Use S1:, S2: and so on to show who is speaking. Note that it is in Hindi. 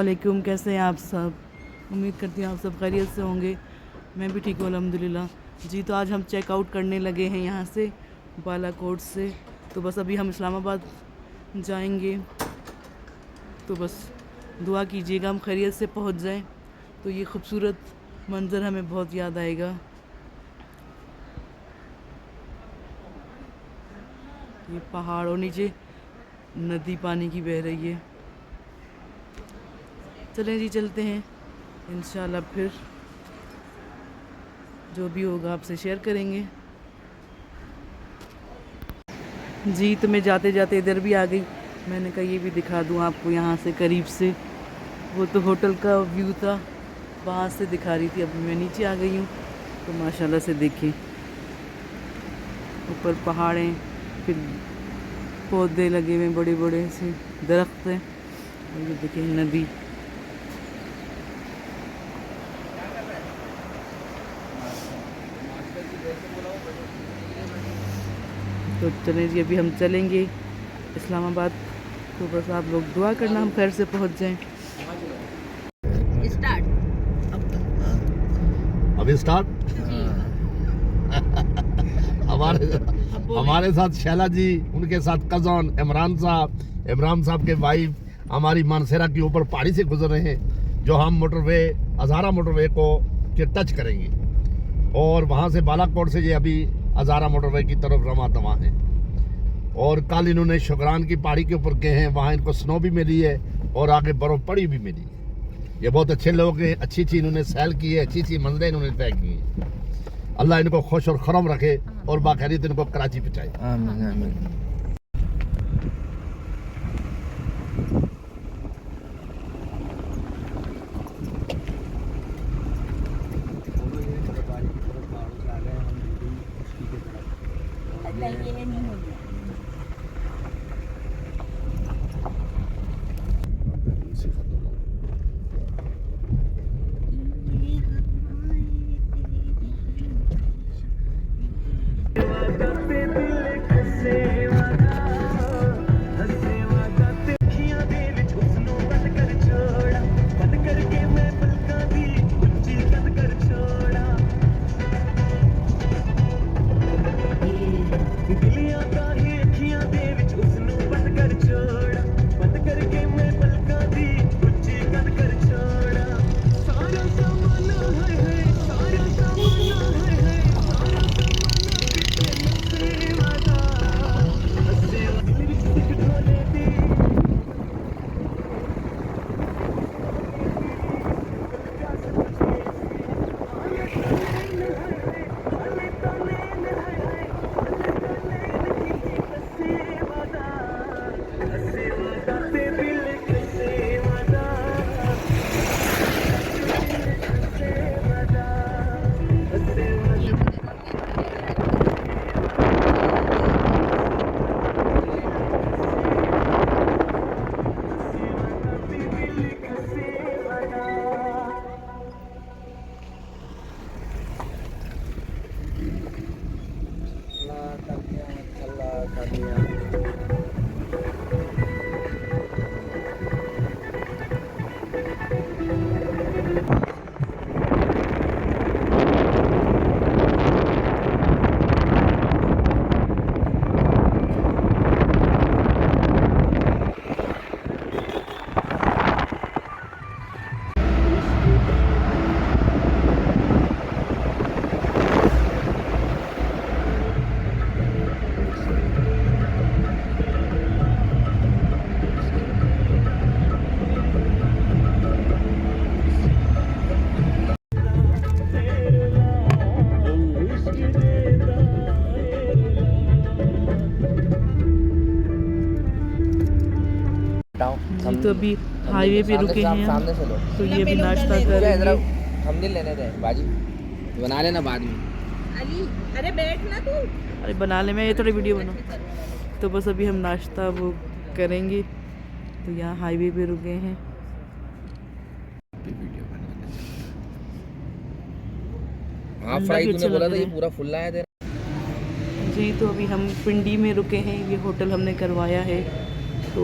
S1: वालेकुम, कैसे हैं आप सब। उम्मीद करती हूँ आप सब खैरियत से होंगे। मैं भी ठीक हूँ अल्हम्दुलिल्लाह जी। तो आज हम चेकआउट करने लगे हैं यहाँ से बालाकोट से। तो बस अभी हम इस्लामाबाद जाएंगे, तो बस दुआ कीजिएगा हम खैरियत से पहुँच जाएं। तो ये खूबसूरत मंज़र हमें बहुत याद आएगा। ये पहाड़ और नीचे नदी पानी की बह रही है। चलें जी, चलते हैं। इंशाल्लाह फिर जो भी होगा आपसे शेयर करेंगे जी। तो मैं जाते जाते इधर भी आ गई। मैंने कहा ये भी दिखा दूँ आपको यहाँ से करीब से। वो तो होटल का व्यू था, वहाँ से दिखा रही थी। अब मैं नीचे आ गई हूँ तो माशाल्लाह से देखें, ऊपर पहाड़ हैं, फिर पौधे लगे हुए बड़े बड़े से दरख्त हैं, और ये देखें नदी। तो चलें जी, अभी हम चलेंगे इस्लामाबाद। तो बस आप लोग दुआ करना हम खैर से पहुंच जाएं।
S2: स्टार्ट
S3: अभी स्टार्ट। हमारे साथ शैला जी, उनके साथ कजन इमरान साहब के वाइफ हमारी मानसेरा के ऊपर पहाड़ी से गुजर रहे हैं, जो हम मोटरवे हज़ारा मोटरवे को के टच करेंगे, और वहाँ से बालाकोट से ये अभी हज़ारा मोटरवे की तरफ रवा दवा हैं। और कल इन्होंने शुक्रान की पहाड़ी के ऊपर गए हैं, वहाँ इनको स्नो भी मिली है और आगे बर्फ़ पड़ी भी मिली है। ये बहुत अच्छे लोग हैं, अच्छी इन्होंने सैल की है, अच्छी मंजिलें इन्होंने तय की हैं। अल्लाह इनको खुश और खरम रखे और बाखैरियत इनको कराची पहुँचाए।
S4: आमीन आमीन।
S1: जी तो अभी हाईवे पे रुके हैं हम, तो ये भी नाश्ता कर रहे हैं।
S4: हम नहीं लेने दें बाजी, बना लेना बाद में।
S2: अली अरे बैठ ना तू।
S1: अरे बना ले, मैं ये थोड़ी वीडियो बनाऊँ। तो बस अभी हम नाश्ता वो करेंगे, तो यहाँ हाईवे पे रुके हैं।
S4: हाँ फ्राई तूने बोला था, ये पूरा फुल आया तेरा।
S1: जी तो अभी हम पिंडी में रुके हैं, ये होटल हमने करवाया है। तो